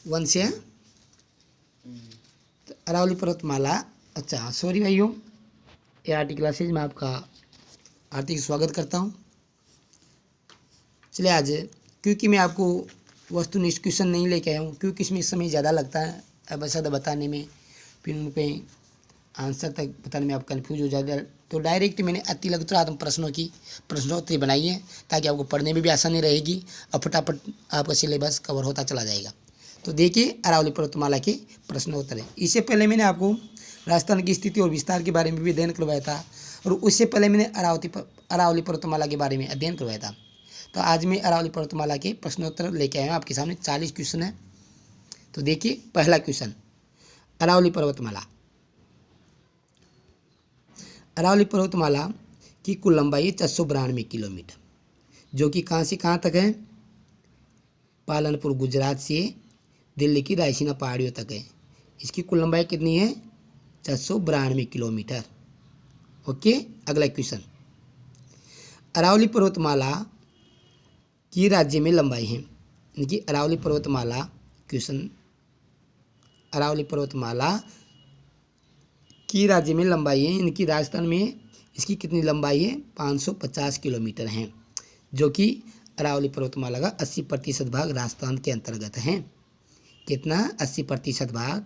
One से तो अरावली पर्वतमाला। अच्छा सॉरी भाइयों, ये आरटी क्लासेज में आपका हार्दिक स्वागत करता हूँ। चलिए आज, क्योंकि मैं आपको वस्तुनिष्ठ क्वेश्चन नहीं लेके आया हूँ, क्योंकि इसमें समय ज़्यादा लगता है अब बताने में, फिर उन पर आंसर तक बताने में आप कंफ्यूज हो जाते हैं, तो डायरेक्ट मैंने अतिलघुतरात्म प्रश्नों की प्रश्नोत्तरी बनाई है ताकि आपको पढ़ने में भी आसानी रहेगी और फटाफट आपका सिलेबस कवर होता चला जाएगा। तो देखिए अरावली पर्वतमाला के प्रश्नोत्तर है। इससे पहले मैंने आपको राजस्थान की स्थिति और विस्तार के बारे में भी अध्ययन करवाया था, और उससे पहले मैंने अरावली पर्वतमाला के बारे में अध्ययन करवाया था। तो आज मैं अरावली पर्वतमाला के प्रश्नोत्तर लेके आया हूँ आपके सामने। 40 क्वेश्चन है। तो देखिए पहला क्वेश्चन, अरावली पर्वतमाला। अरावली पर्वतमाला की कुल लंबाई 492 किलोमीटर, जो कि कहाँ से कहाँ तक है? पालनपुर गुजरात से दिल्ली की रायसीना पहाड़ियों तक है। इसकी कुल लंबाई कितनी है? 492 किलोमीटर। ओके, अगला क्वेश्चन, अरावली पर्वतमाला की राज्य में लंबाई है। इनकी अरावली पर्वतमाला क्वेश्चन, अरावली पर्वतमाला की राज्य में लंबाई है, इनकी राजस्थान में इसकी कितनी लंबाई है? 550 किलोमीटर है, जो कि अरावली पर्वतमाला का 80% भाग राजस्थान के अंतर्गत है। कितना? 80% भाग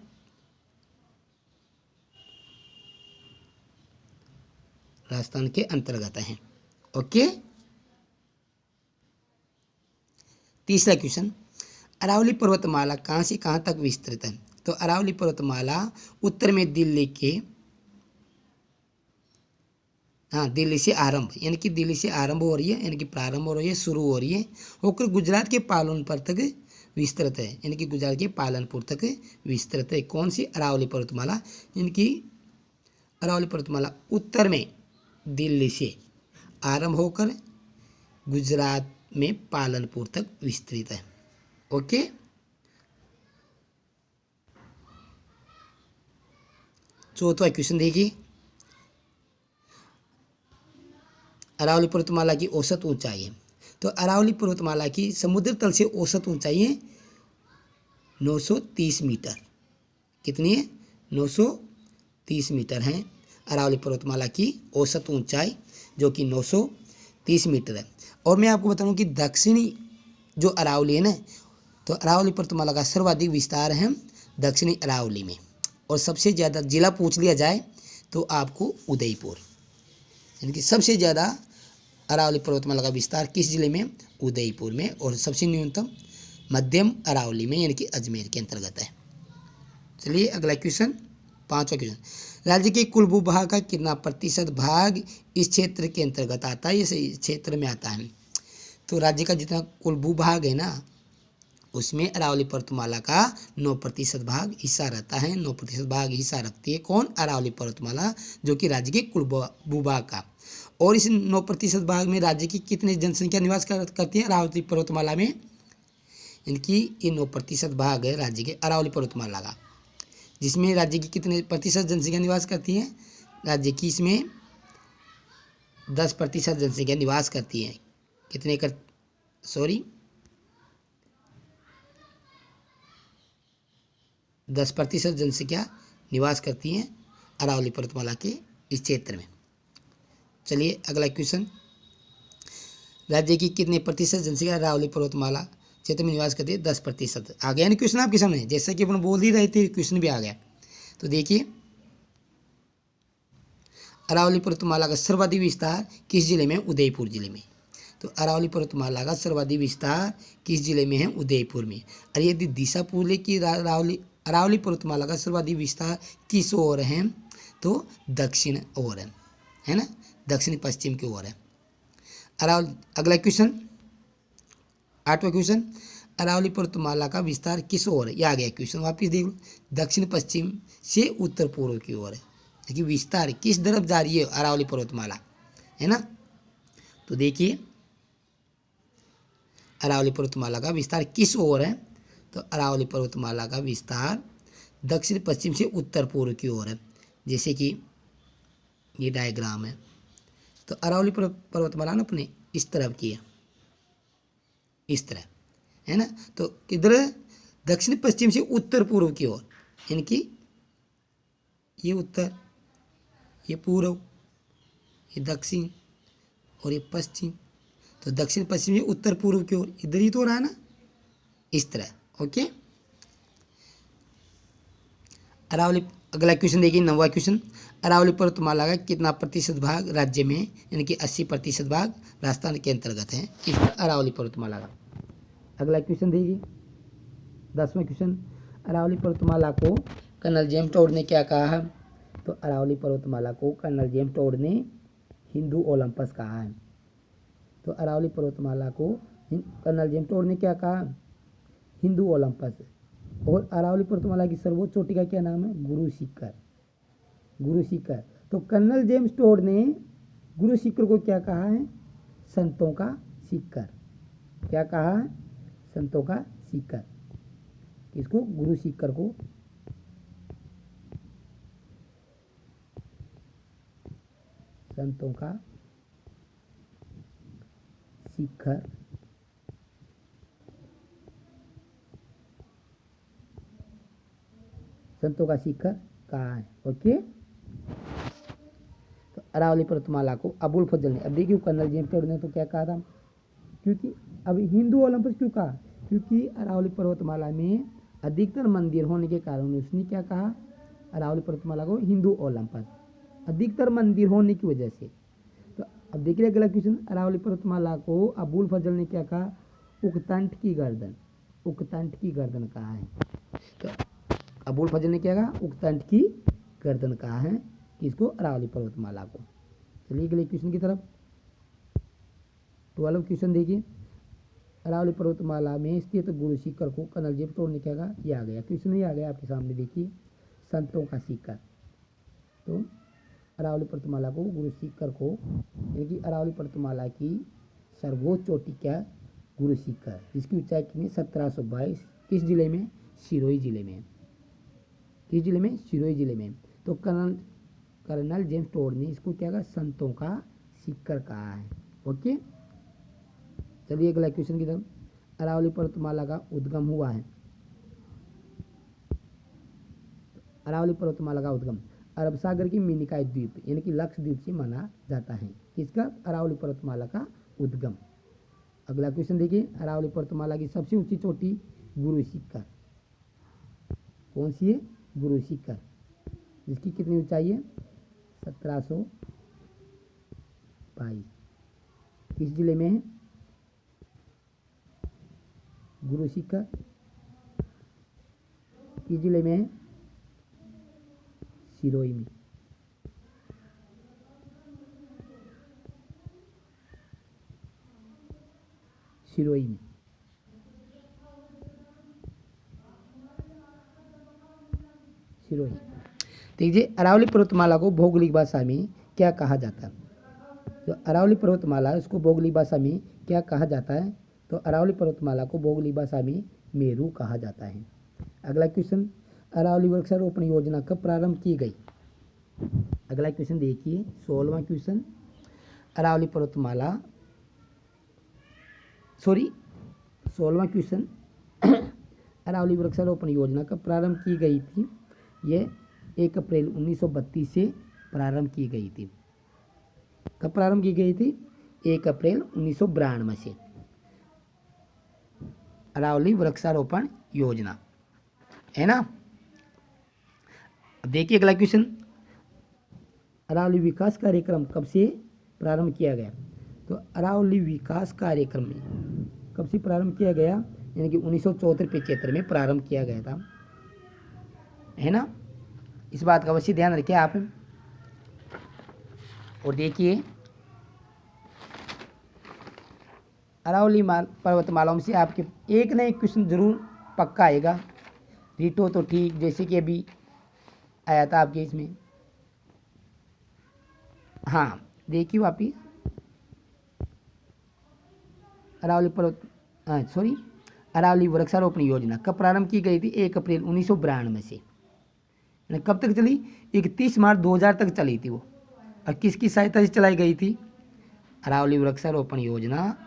राजस्थान के अंतर्गत है। ओके, तीसरा क्वेश्चन, अरावली पर्वतमाला कहाँ से कहाँ तक विस्तृत है? तो अरावली पर्वतमाला उत्तर में दिल्ली के, दिल्ली से आरंभ, यानी कि दिल्ली से आरंभ हो रही है, यानी कि प्रारंभ हो रही है, शुरू हो रही है, होकर गुजरात के पालनपुर तक विस्तृत है, यानी कि गुजरात के पालनपुर तक विस्तृत है। कौन सी? अरावली पर्वतमाला। इनकी अरावली पर्वतमाला उत्तर में दिल्ली से आरंभ होकर गुजरात में पालनपुर तक विस्तृत है। ओके, चौथा क्वेश्चन देखिए, अरावली पर्वतमाला की औसत ऊंचाई है। तो अरावली पर्वतमाला की समुद्र तल से औसत ऊंचाई है 930 मीटर। कितनी है? 930 मीटर है अरावली पर्वतमाला की औसत ऊंचाई, जो कि 930 मीटर है। और मैं आपको बताऊं कि दक्षिणी जो अरावली है ना, तो अरावली पर्वतमाला का सर्वाधिक विस्तार है दक्षिणी अरावली में, और सबसे ज़्यादा जिला पूछ लिया जाए तो आपको उदयपुर, यानी कि सबसे ज़्यादा अरावली पर्वतमाला का विस्तार किस जिले में? उदयपुर में। और सबसे न्यूनतम मध्यम अरावली में, यानी कि अजमेर के अंतर्गत है। चलिए अगला क्वेश्चन, पांचवा क्वेश्चन, राज्य के कुल भूभाग का कितना प्रतिशत भाग इस क्षेत्र के अंतर्गत आता है? इस क्षेत्र में आता है। तो राज्य का जितना कुल भूभाग है ना, उसमें अरावली पर्वतमाला का 9% भाग हिस्सा रहता है। 9% भाग हिस्सा रखती है कौन? अरावली पर्वतमाला, जो कि राज्य के कुल भूभाग का। और इस 9% भाग में राज्य की कितनी जनसंख्या निवास करती है अरावली पर्वतमाला में? इनकी ये 9% भाग है राज्य के अरावली पर्वतमाला का, जिसमें राज्य की कितने प्रतिशत जनसंख्या निवास करती है? राज्य की इसमें 10% जनसंख्या निवास करती है। कितने कर सॉरी 10% जनसंख्या निवास करती है अरावली पर्वतमाला के इस क्षेत्र में। चलिए अगला क्वेश्चन, राज्य की कितने प्रतिशत जनसंख्या अरावली पर्वतमाला क्षेत्र में निवास करती है? 10%। आ गया ना क्वेश्चन आपके सामने, जैसा कि अपन बोल ही रहे थे, क्वेश्चन भी आ गया। तो देखिए, अरावली पर्वतमाला का सर्वाधिक विस्तार किस जिले में? उदयपुर जिले में। तो अरावली पर्वतमाला का सर्वाधिक विस्तार किस जिले में है? उदयपुर में। और यदि दिशा पूछे कि अरावली पर्वतमाला का सर्वाधिक विस्तार किस ओर है, तो दक्षिण ओर है ना, दक्षिण पश्चिम की ओर है अरावली। अगला क्वेश्चन, आठवां क्वेश्चन, अरावली पर्वतमाला का विस्तार किस ओर है? ये आ गया क्वेश्चन, वापिस देख लो, दक्षिण पश्चिम से उत्तर पूर्व की ओर है, देखिए विस्तार किस तरफ जा रही है अरावली पर्वतमाला, है ना। तो देखिए अरावली पर्वतमाला का विस्तार किस ओर है? तो अरावली पर्वतमाला का विस्तार दक्षिण पश्चिम से उत्तर पूर्व की ओर है। जैसे कि ये डायग्राम है, तो अरावली पर्वतमाला ना अपने इस तरफ की है, इस तरह, है ना। तो किधर दक्षिण पश्चिम से उत्तर पूर्व की ओर, यानी कि ये उत्तर, ये पूर्व, ये दक्षिण और ये पश्चिम। तो दक्षिण पश्चिम से उत्तर पूर्व की ओर, इधर ही तो रहा ना, इस तरह। ओके, अरावली, अगला क्वेश्चन देखिए 9वां क्वेश्चन। अरावली पर्वतमाला का कितना प्रतिशत भाग राज्य में, यानी कि 80% भाग राजस्थान के अंतर्गत है इस अरावली पर्वतमाला का। अगला क्वेश्चन देखिए 10वां क्वेश्चन। अरावली पर्वतमाला को कर्नल जेम्स टोड ने क्या कहा है? तो अरावली पर्वतमाला को कर्नल जेम्स टोड ने हिंदू ओलंपस कहा है। तो अरावली पर्वतमाला को कर्नल जेम्स टोड ने क्या कहा? हिंदू ओलंपस। और अरावली पर्वतमाला की सर्वोच्च चोटी का क्या नाम है? गुरु शिखर। गुरु शिखर। तो कर्नल जेम्स टोड ने गुरु शिखर को क्या कहा है? संतों का शिखर। क्या कहा है? संतों का शिखर। किसको? गुरु शिखर को संतों का शिखर संतों का शिखर कहा है। ओके, तो अरावली पर्वतमाला को अबुल फजल ने, अब देखिए कर्नल जेम्स टोड ने तो क्या कहा था, क्योंकि अब हिंदू ओलंपस क्यों कहा? क्योंकि अरावली पर्वतमाला में अधिकतर मंदिर होने के कारण उसने क्या कहा? अरावली पर्वतमाला को हिंदू ओलंपस, अधिकतर मंदिर होने की वजह से। तो अब देखिए अगला क्वेश्चन। अरावली पर्वतमाला को अबुल फजल ने क्या कहा? उकतंठ की गर्दन। उकतंठ की गर्दन कहा है। तो अबुल फजल ने क्या कहा? उकतंठ की गर्दन कहा है किसको? अरावली पर्वतमाला को। चलिए अगले क्वेश्चन की तरफ। 12वां क्वेश्चन देखिए। अरावली पर्वतमाला में स्थित गुरु शिखर को कर्नल जेम्स टोड ने क्या कहा? ये आ गया क्वेश्चन, ही आ गया आपके सामने, देखिए संतों का शिखर। तो अरावली पर्वतमाला को गुरु शिखर को, यानी कि अरावली पर्वतमाला की सर्वोच्च चोटी क्या? गुरु शिखर, जिसकी ऊंचाई कितनी? 1722। किस जिले में? सिरोही जिले में। किस जिले में? सिरोही जिले में। तो कर्नल जेम्स टोड ने इसको क्या कहा? संतों का शिखर कहा है। ओके, चलिए अगला क्वेश्चन की तरफ। अरावली पर्वतमाला का उद्गम हुआ है। अरावली पर्वतमाला का उद्गम अरब सागर की मिनिकॉय द्वीप, यानी कि लक्षद्वीप से माना जाता है। किसका? अरावली पर्वतमाला का उद्गम। अगला क्वेश्चन देखिए। अरावली पर्वतमाला की सबसे ऊंची चोटी गुरु शिखर, कौन सी है? गुरु शिखर, जिसकी कितनी ऊंचाई है? 1722। किस जिले में है गुरु शिखर? किस जिले में है? सिरोही में। सिरोही में। सिरोही। देखिए अरावली पर्वतमाला को भौगोलिक भाषा में क्या कहा जाता है? जो अरावली पर्वतमाला उसको भौगोलिक भाषा में क्या कहा जाता है? तो अरावली पर्वतमाला को भौगोलिक भाषा में मेरू कहा जाता है। अगला क्वेश्चन। अरावली वृक्षारोपण योजना कब प्रारंभ की गई? अगला क्वेश्चन देखिए 16वां क्वेश्चन। अरावली पर्वतमाला 16वां क्वेश्चन। अरावली वृक्षारोपण योजना कब प्रारंभ की गई थी? ये 1 अप्रैल 1932 से प्रारंभ की गई थी। कब प्रारंभ की गई थी? 1 अप्रैल 1992 से अरावली वृक्षारोपण योजना, है ना। अब देखिए अगला क्वेश्चन। अरावली विकास कार्यक्रम कब से प्रारंभ किया गया? तो अरावली विकास कार्यक्रम में कब से प्रारंभ किया गया? यानी कि 1974-75 में प्रारंभ किया गया था, है ना। इस बात का अवश्य ध्यान रखिए आप। और देखिए अरावली पर्वतमालाओं से आपके एक ना एक क्वेश्चन जरूर पक्का आएगा। रीटो तो ठीक, जैसे कि अभी आया था आपके इसमें। हाँ देखिए वापिस। अरावली वृक्षारोपण योजना कब प्रारंभ की गई थी? 1 अप्रैल 1992 से। कब तक चली? 31 मार्च 2000 तक चली थी वो। और किसकी सहायता से चलाई गई थी? अरावली वृक्षारोपण योजना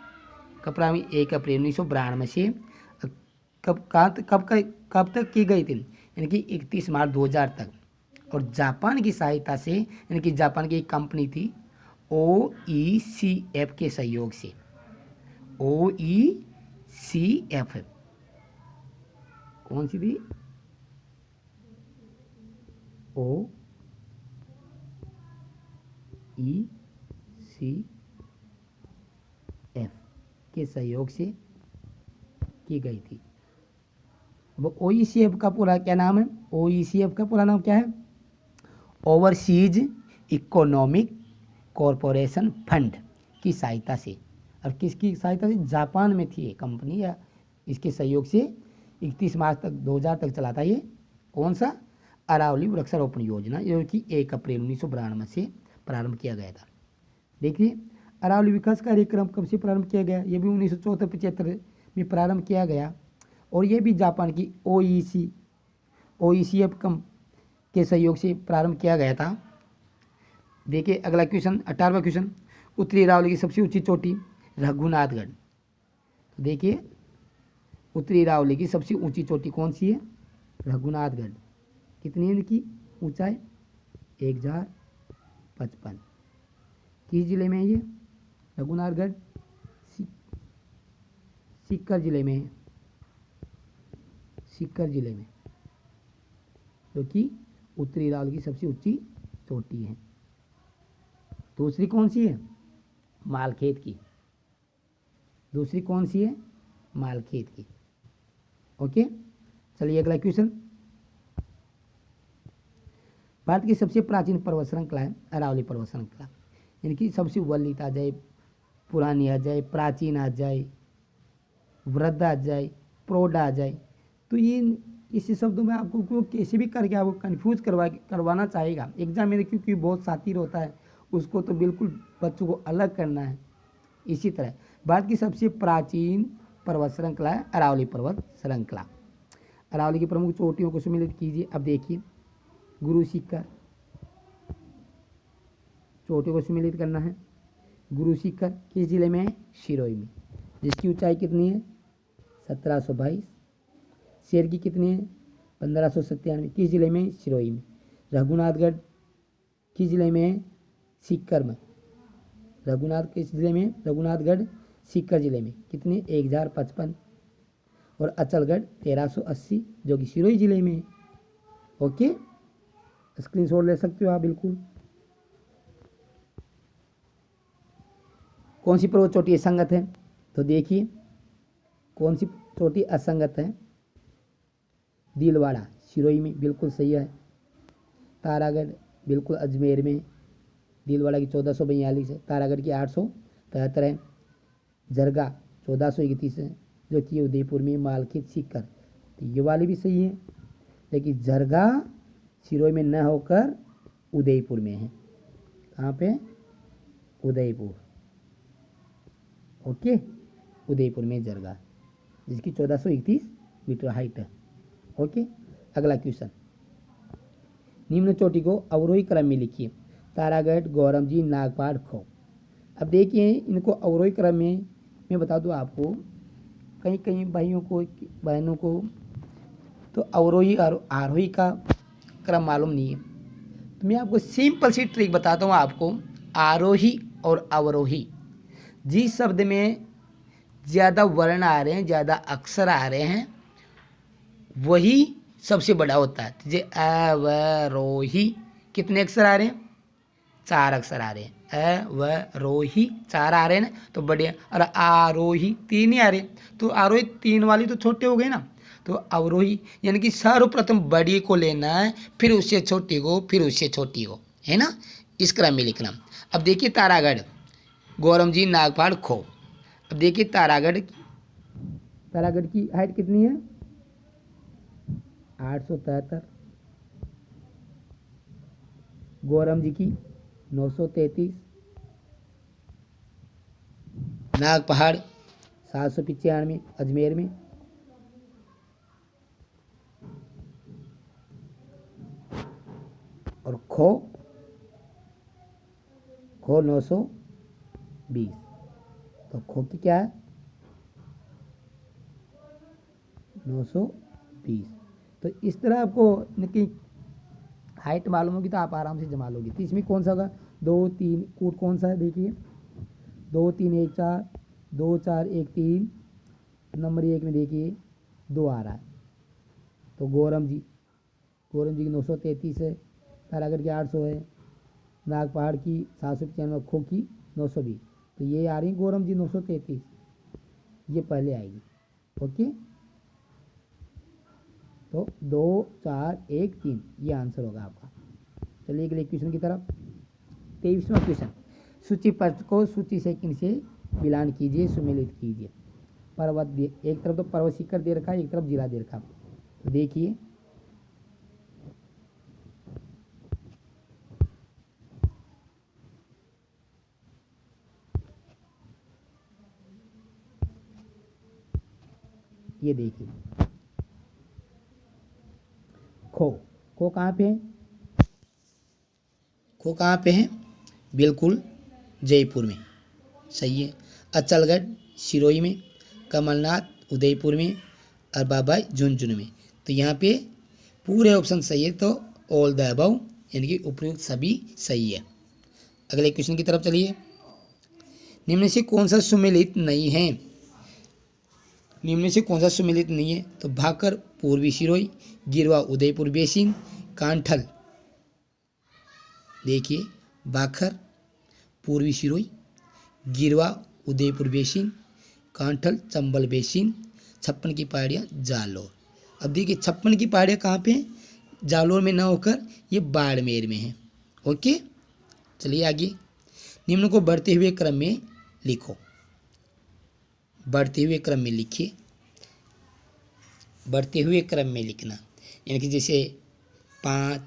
कब प्रारंभ? 1 अप्रैल 1992 से कब तक की गई थी, यानी कि 31 मार्च 2000 तक। और जापान की सहायता से, यानी कि जापान की एक कंपनी थी OECF के सहयोग से, OECF कौन सी थी, OECF के सहयोग से की गई थी। वो OECF का पूरा क्या नाम है, OECF का पूरा नाम क्या है, ओवरसीज इकोनॉमिक कॉरपोरेशन फंड की सहायता से। और किसकी सहायता से, जापान में थी ये कंपनी, या इसके सहयोग से 31 मार्च तक 2000 तक चला था ये कौन सा, अरावली वृक्षारोपण योजना, जो कि 1 अप्रैल 1992 से प्रारंभ किया गया था। देखिए अरावली विकास कार्यक्रम कब से प्रारंभ किया गया, ये भी 1974-75 में प्रारंभ किया गया। और ये भी जापान की OECF के सहयोग से प्रारंभ किया गया था। देखिए अगला क्वेश्चन, 18वां क्वेश्चन, उत्तरी अरावली की सबसे ऊंची चोटी रघुनाथगढ़। तो देखिए उत्तरी अरावली की सबसे ऊंची चोटी कौन सी है, रघुनाथगढ़। कितनी है इनकी ऊंचाई, 1055। किस जिले में है ये, रघुनाथगढ़ सीकर जिले में है, सीकर जिले में, जो कि उत्तरी अरावली की सबसे ऊंची चोटी है। दूसरी कौन सी है, मालखेत की, दूसरी कौन सी है, मालखेत की। ओके, चलिए अगला क्वेश्चन, भारत की सबसे प्राचीन पर्वत श्रृंखला है अरावली पर्वत श्रृंखला। यानी कि सबसे वल्लित आ जाए, पुरानी आ जाए, प्राचीन आ जाए, वृद्ध आ जाए, प्रौढ़ आ जाए, तो ये इसी शब्दों में आपको कैसे भी करके आपको कंफ्यूज करवाना चाहेगा एग्जाम में, क्योंकि बहुत शातिर होता है, उसको तो बिल्कुल बच्चों को अलग करना है। इसी तरह भारत की सबसे प्राचीन पर्वत श्रृंखला है अरावली पर्वत श्रृंखला। अरावली की प्रमुख चोटियों को सम्मिलित कीजिए। अब देखिए गुरु शिखर, चोटियों को सम्मिलित करना है। गुरु शिखर किस जिले में है, सिरोही में, जिसकी ऊंचाई कितनी है, 1722। शेर की कितनी है, 1597, किस जिले में, सिरोही में। रघुनाथगढ़ किस जिले में है, सीकर में। रघुनाथ किस जिले में, रघुनाथगढ़ सीकर जिले में, कितने, 1055। और अचलगढ़ 1380, जो कि सिरोही जिले में है। ओके, स्क्रीनशॉट ले सकते हो आप बिल्कुल। कौन सी पर्वत चोटी असंगत है, तो देखिए कौन सी चोटी असंगत है, दिलवाड़ा सिरोही में, बिल्कुल सही है। तारागढ़ बिल्कुल अजमेर में, दिलवाड़ा की 1442 है, तारागढ़ की 873 है। जरगा 1431 है, जो कि उदयपुर में। मालखेत सीकर, तो ये वाली भी सही है, लेकिन जरगा सिरोही में न होकर उदयपुर में है। कहाँ पे, उदयपुर। ओके, उदयपुर में जरगा, जिसकी 1431 मीटर हाइट है। ओके, अगला क्वेश्चन, निम्न चोटी को अवरोही क्रम में लिखिए, तारागढ़, गौरमजी, नागपाड़, खो। अब देखिए इनको अवरोही क्रम में मैं बता दूं आपको, कई कई भाइयों को, बहनों को तो अवरोही और आरोही का क्रम मालूम नहीं है, तो मैं आपको सिंपल सी ट्रिक बताता हूँ आपको। आरोही और अवरोही, जिस शब्द में ज़्यादा वर्ण आ रहे हैं, ज़्यादा अक्षर आ रहे हैं, वही सबसे बड़ा होता है। जैसे अवरोही, कितने अक्षर आ रहे हैं, 4 अक्षर आ रहे हैं। अवरोही 4 आ रहे हैं ना, तो बढ़िया। और आरोही 3 ही आ रहे हैं, तो आरोही 3 वाली तो छोटे हो गए ना। तो अवरोही यानी कि सर्वप्रथम बड़ी को लेना है, फिर उससे छोटी को, फिर उससे छोटी को, है ना, इस क्रम में लिखना। अब देखिए तारागढ़, गौरमजी, नागपाड़, खो। अब देखिए तारागढ़ की हाइट कितनी है, 873। गौरम जी की 933। नाग पहाड़ 795 अजमेर में। और खो 920। तो खो की क्या है, 920। तो इस तरह आपको इनकी हाइट मालूम होगी तो आप आराम से जमा लोगे। तो इसमें कौन सा होगा, 2 3 कूट कौन सा है, देखिए 2 3 1 4, 2 4 1 3, नंबर 1 में देखिए 2 आ रहा है। तो गौरम जी की 933 है, तारागढ़ की 800 है, नाग पहाड़ की 795, खो की 920। तो ये आ रही गौरम जी 933, ये पहले आएगी। ओके, तो 2 4 1 3 ये आंसर होगा आपका। चलिए अगले क्वेश्चन की तरफ। 23वां क्वेश्चन, सूची पत्र को सूची सेकंड से मिलान कीजिए, सुमेलित कीजिए। पर्वत एक तरफ तो पर्वत शिखर दे रखा है, एक तरफ जिला दे रखा है। तो देखिए ये देखिए खो कहाँ पे है, खो कहाँ पे है, बिल्कुल जयपुर में, सही है। अचलगढ़ सिरोही में, कमलनाथ उदयपुर में, और बाबा झुंझुनू में। तो यहाँ पे पूरे ऑप्शन सही है, तो ऑल द अबव यानी कि उपयुक्त सभी सही है। अगले क्वेश्चन की तरफ चलिए। निम्न से कौन सा सुमेलित नहीं है, निम्न से कौन सा सुमेलित नहीं है, तो भाकर पूर्वी सिरोही, गिरवा उदयपुर बेसिन, कांठल, देखिए भाखर पूर्वी सिरोही, गिरवा उदयपुर बेसिन, कांठल चंबल बेसिन, 56 की पहाड़ियाँ जालोर। अब देखिए 56 की पहाड़ियाँ कहाँ पे हैं, जालोर में ना होकर ये बाड़मेर में है। ओके, चलिए आगे। निम्न को बढ़ते हुए क्रम में लिखो, बढ़ते हुए क्रम में लिखिए, बढ़ते हुए क्रम में लिखना, यानी कि जैसे 5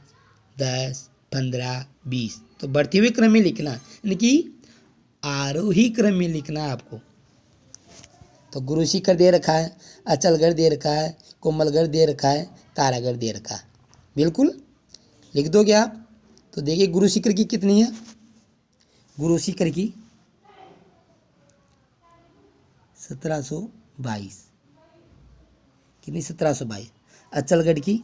10 15 20, तो बढ़ते हुए क्रम में लिखना, यानी कि आरोही क्रम में लिखना आपको। तो गुरु शिखर दे रखा है, अचलगढ़ दे रखा है, कोमलगढ़ दे रखा है, तारागढ़ दे रखा है, बिल्कुल लिख दोगे आप। तो देखिए गुरु शिखर की कितनी है, गुरु शिखर की 1722, कितनी 1722। अचलगढ़ की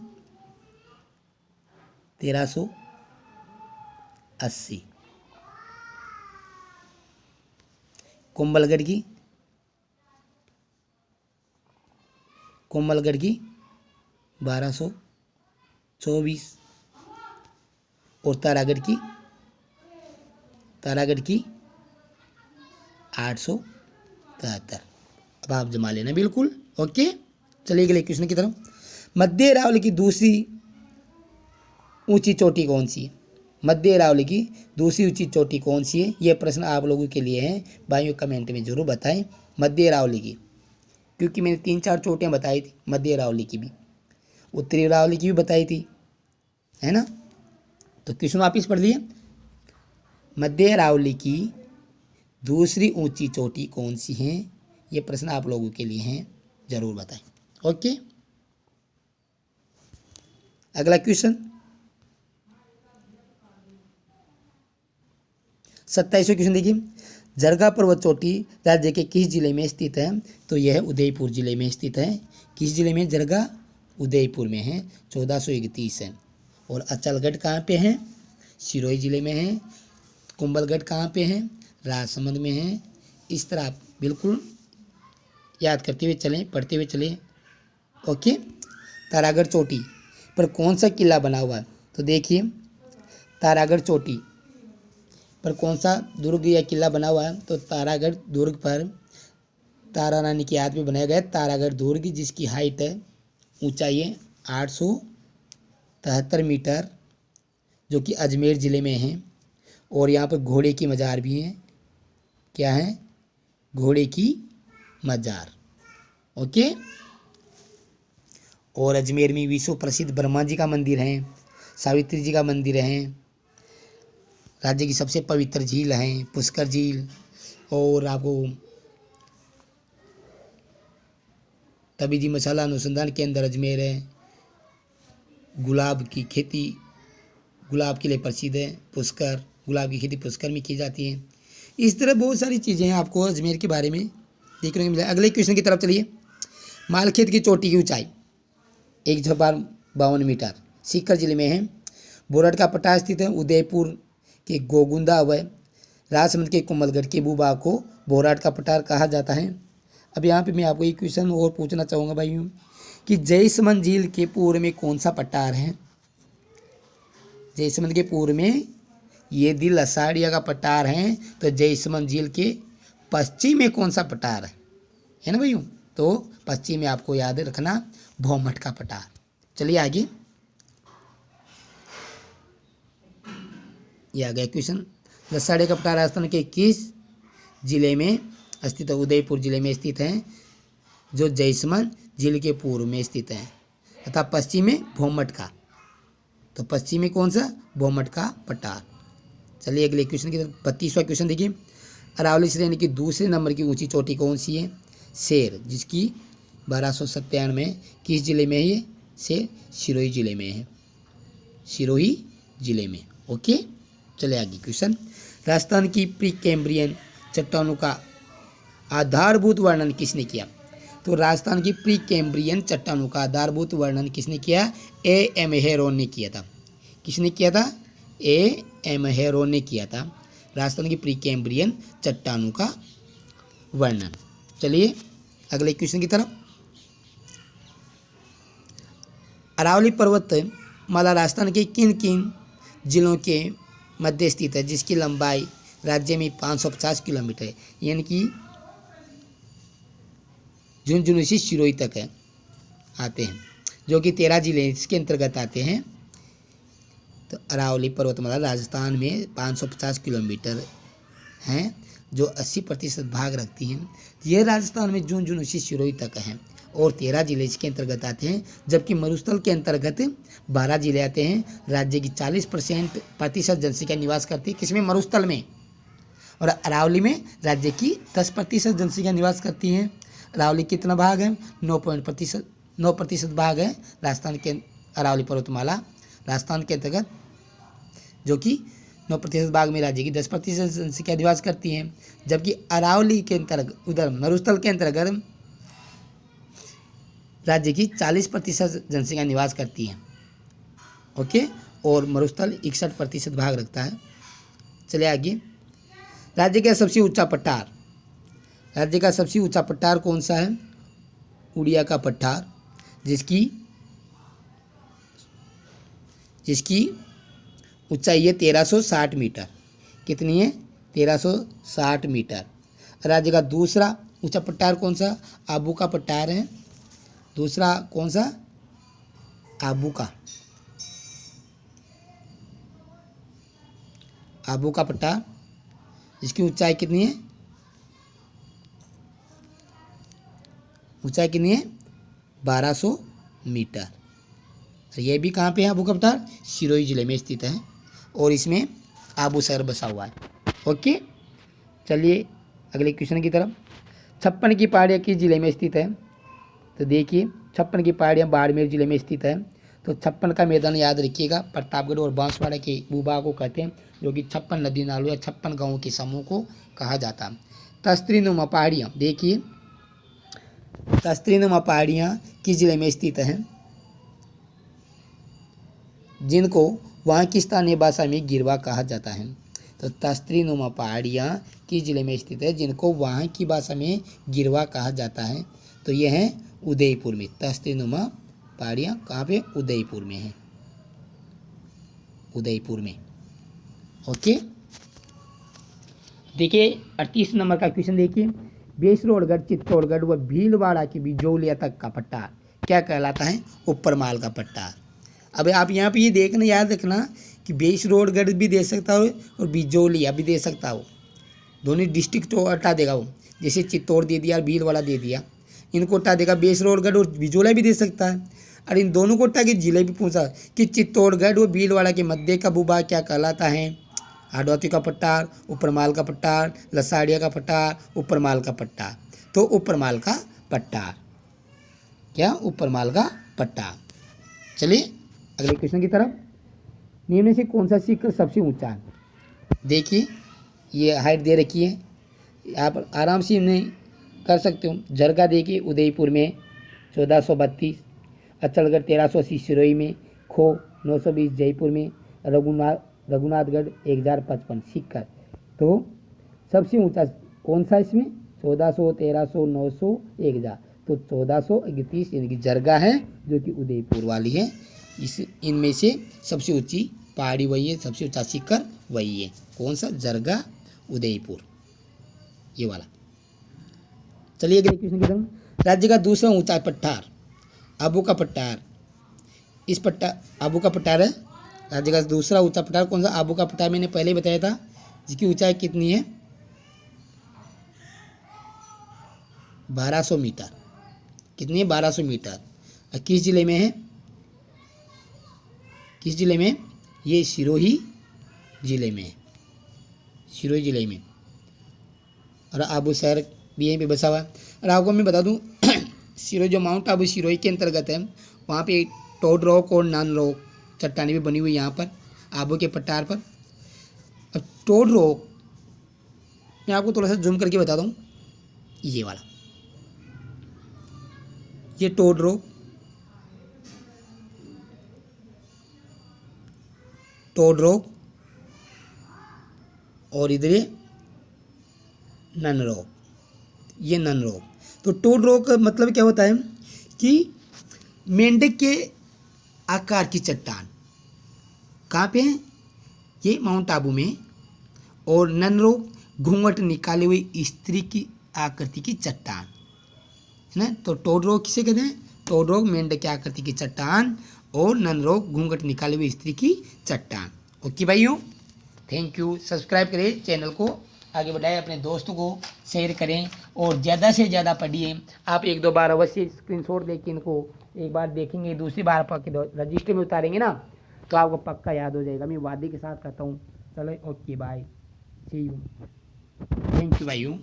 1380, कोमलगढ़ की 1224, और तारागढ़ की 873। अब आप जमा लेना, बिल्कुल ओके। चलिए अगले क्वेश्चन की तरफ। मध्य अरावली की दूसरी ऊंची चोटी कौन सी है, मध्य अरावली की दूसरी ऊंची चोटी कौन सी है, यह प्रश्न आप लोगों के लिए है भाइयों, कमेंट में जरूर बताएं। मध्य अरावली की, क्योंकि मैंने 3 4 चोटियाँ बताई थी, मध्य अरावली की भी, उत्तरी अरावली की भी बताई थी, है ना। तो क्वेश्चन वापिस पढ़ लिए। मध्य अरावली की दूसरी ऊंची चोटी कौन सी है, ये प्रश्न आप लोगों के लिए हैं, जरूर बताएं। ओके, अगला क्वेश्चन 27वां क्वेश्चन देखिए। जरगा पर्वत चोटी राज्य के किस जिले में स्थित है, तो यह उदयपुर जिले में स्थित है। किस जिले में, जरगा उदयपुर में है, 1431 है। और अचलगढ़ कहाँ पे है, सिरोही जिले में है। कुंभलगढ़ कहाँ पे है, राजसमंद में है। इस तरह आप बिल्कुल याद करते हुए चलें, पढ़ते हुए चलें। ओके, तारागढ़ चोटी पर कौन सा किला बना हुआ है, तो देखिए तारागढ़ चोटी पर कौन सा दुर्ग या किला बना हुआ है, तो तारागढ़ दुर्ग पर तारा रानी की याद में बनाया गया तारागढ़ दुर्ग, जिसकी हाइट है, ऊंचाई है 873 मीटर, जो कि अजमेर ज़िले में है। और यहाँ पर घोड़े की मज़ार भी है, क्या है, घोड़े की मज़ार। ओके, और अजमेर में विश्व प्रसिद्ध ब्रह्मा जी का मंदिर है, सावित्री जी का मंदिर है, राज्य की सबसे पवित्र झील है पुष्कर झील, और आपको तभी जी मसाला अनुसंधान केंद्र अजमेर है, गुलाब की खेती गुलाब के लिए प्रसिद्ध है पुष्कर, गुलाब की खेती पुष्कर में की जाती है। इस तरह बहुत सारी चीज़ें हैं आपको अजमेर के बारे में देखने को मिला। अगले क्वेश्चन की तरफ चलिए। मालखेत की चोटी की ऊंचाई 1,52 मीटर सीकर जिले में है। बोरड का पट्टा स्थित है उदयपुर के गोगुंदा व राजसमंद के कोमलगढ़ के भूभाग को बोराट का पठार कहा जाता है। अब यहाँ पे मैं आपको एक क्वेश्चन और पूछना चाहूँगा भाइयों कि जयसमंद झील के पूर्व में कौन सा पठार है। जयसमंद के पूर्व में यदि लसाड़िया का पठार है तो जयसमंद झील के पश्चिम में कौन सा पठार है ना भाइयों। तो पश्चिम में आपको याद रखना भौमठ का पठार। चलिए आगे, ये आ गया क्वेश्चन। लसाड़िया का पठार राजस्थान के किस जिले में स्थित है। उदयपुर जिले में स्थित है, जो जयसमंद झील के पूर्व में स्थित है, तथा पश्चिम में भौमठ का। तो पश्चिम में कौन सा, भौमठ का पठार। चलिए अगले क्वेश्चन की तरफ। 32वां क्वेश्चन देखिए, अरावली श्रेणी की दूसरे नंबर की ऊंची चोटी कौन सी है। शेर, जिसकी 1297 में किस जिले में है ये, शेर सिरोही जिले में है, सिरोही जिले में। ओके, चले आगे क्वेश्चन। राजस्थान की प्री कैम्ब्रियन चट्टानों का आधारभूत वर्णन किसने किया। तो राजस्थान की प्री कैम्ब्रियन चट्टानों का आधारभूत वर्णन किसने किया, ए एम हेरोन ने किया था। किसने किया था, ए एम हेरोन ने किया था राजस्थान की प्री कैम्ब्रियन चट्टानों का वर्णन। चलिए अगले क्वेश्चन की तरफ। अरावली पर्वतमाला राजस्थान के किन किन जिलों के मध्य स्थित है, जिसकी लंबाई राज्य में 550 किलोमीटर है, यानी कि झुंझुनू से सिरोही तक है आते हैं, जो कि 13 जिले इसके अंतर्गत आते हैं। तो अरावली पर्वतमाला राजस्थान में 550 किलोमीटर हैं, जो 80% भाग रखती हैं। यह राजस्थान में झुंझुनू से सिरोही तक है और 13 जिले इसके अंतर्गत आते हैं, जबकि मरुस्थल के अंतर्गत 12 जिले आते हैं। राज्य की 40% जनसंख्या निवास करती है किसमें, मरुस्थल में। और अरावली में राज्य की 10% जनसंख्या निवास करती है। अरावली कितना भाग है, 9% भाग है राजस्थान के अरावली पर्वतमाला राजस्थान के अंतर्गत, जो कि 9% भाग में राज्य की 10% जनसंख्या निवास करती है। जबकि अरावली के अंतर्गत उधर मरुस्थल के अंतर्गत राज्य की 40% जनसंख्या निवास करती है। ओके, और मरुस्थल 61% भाग रखता है। चलिए आगे, राज्य का सबसे ऊंचा पठार। राज्य का सबसे ऊंचा पठार कौन सा है, उड़िया का पठार, जिसकी ऊंचाई है 1360 मीटर। कितनी है, 1360 मीटर। राज्य का दूसरा ऊंचा पठार कौन सा, आबू का पठार है। दूसरा कौन सा, आबू का पठार, इसकी ऊंचाई कितनी है, ऊंचाई कितनी है, 1200 मीटर। और यह भी कहाँ पे है, आबू का पठार सिरोही जिले में स्थित है और इसमें आबू शहर बसा हुआ है। ओके, चलिए अगले क्वेश्चन की तरफ। 56 की पहाड़ियाँ किस जिले में स्थित है। तो देखिए 56 की पहाड़ियाँ बाड़मेर जिले में स्थित है। तो 56 का मैदान याद रखिएगा, प्रतापगढ़ और बांसवाड़ा के भूभाग को कहते हैं, जो कि 56 नदी नालों या 56 गाँवों के समूह को कहा जाता है। तस्त्रीनुमा पहाड़ियाँ, देखिए तस्त्रीनुमा पहाड़ियाँ किस जिले में स्थित हैं, जिनको वहाँ की स्थानीय भाषा में गिरवा कहा जाता है। तो तस्त्रीनुमा पहाड़ियाँ किस जिले में स्थित है, जिनको वहाँ की भाषा में गिरवा कहा जाता है। तो ये है उदयपुर में। तस्त्रीनुमा पहाड़ियाँ कहाँ पे, उदयपुर में है, उदयपुर में। ओके, देखिए 38 नंबर का क्वेश्चन देखिए, बेसरोडगढ़, चित्तौड़गढ़ व भीलवाड़ा के बिजौलिया तक का पट्टा क्या कहलाता है, ऊपरमाल का पट्टा। अब आप यहाँ पे ये देखना, याद रखना कि बेसरोडगढ़ भी दे सकता हो और बिजौलिया भी दे सकता हो, दोनों डिस्ट्रिक्ट तो हटा देगा वो। जैसे चित्तौड़ दे दिया, भीलवाड़ा दे दिया, इनको हटा देगा, बेसरोडगढ़ और बिजौलिया भी दे सकता है। और इन दोनों को हटा के जिले भी पूछा कि चित्तौड़गढ़ और भीलवाड़ा के मध्य का भूभाग क्या कहलाता है, हाडौती का पट्टार, ऊपरमाल का पट्टार, लसाड़िया का पट्टार, ऊपरमाल का पट्टार। तो ऊपरमाल का पट्टार, क्या, ऊपरमाल का पट्टार। चलिए अगले क्वेश्चन की तरफ। निम्न में से कौन सा शिखर सबसे ऊंचा है। देखिए ये हाइट दे रखी है, आप आराम से इन्हें कर सकते हो। झरगा देखिए उदयपुर में 1432, अचलगढ़ 1380 सिरोही में, खो 920 जयपुर में, रघुनाथगढ़ 1055 सीकर। तो सबसे ऊंचा कौन सा इसमें 1400, 1300, 900, 1000। तो 1431 यानी कि जरगा है जो कि उदयपुर वाली है। इस इनमें से सबसे ऊंची पहाड़ी वही है, सबसे ऊंचा शिखर वही है। कौन सा? जरगा उदयपुर, ये वाला। चलिए अगले क्वेश्चन की तरफ। राज्य का दूसरा ऊंचा पठार आबू का पठार। इस पठार आबू का पठार है राज्य का दूसरा ऊंचा पठार। कौन सा? आबू का पठार। मैंने पहले ही बताया था, जिसकी ऊंचाई कितनी है 1200 मीटर। कितनी है? 1200 मीटर। और किस जिले में है? किस जिले में? ये सिरोही जिले में है, सिरोही जिले में। और आबू शहर भी यहीं पे बसा हुआ है। और आपको मैं बता दूं सिरोही, जो माउंट आबू सिरोही के अंतर्गत है, वहाँ पे टोड रॉक और नन रॉक चट्टानें भी बनी हुई यहाँ पर आबू के पठार पर। अब टोड रॉक मैं आपको थोड़ा सा जूम करके बता दूँ, ये वाला, ये टोड रॉक, टोड रॉक, और इधर ये नन रॉक, ये नन रॉक। तो टोड रॉक का मतलब क्या होता है कि मेंढक के आकार की चट्टान कहाँ पे है? ये माउंट आबू में। और नन रॉक घूंघट निकाले हुए स्त्री की आकृति की चट्टान है ना। तो टोड रॉक किसे कहते हैं? टोड रॉक मेंढक की आकृति की चट्टान, और नन रॉक घूंघट निकाले हुए स्त्री की चट्टान। ओके भाइयों, थैंक यू। सब्सक्राइब करें चैनल को, आगे बढ़ाएं, अपने दोस्तों को शेयर करें और ज़्यादा से ज़्यादा पढ़िए। आप 1-2 बार अवश्य स्क्रीनशॉट देके इनको एक बार देखेंगे, दूसरी बार पक्के रजिस्टर में उतारेंगे ना, तो आपको पक्का याद हो जाएगा। मैं वादे के साथ कहता हूँ। चलो okay bye, see you, thank you भाइयों।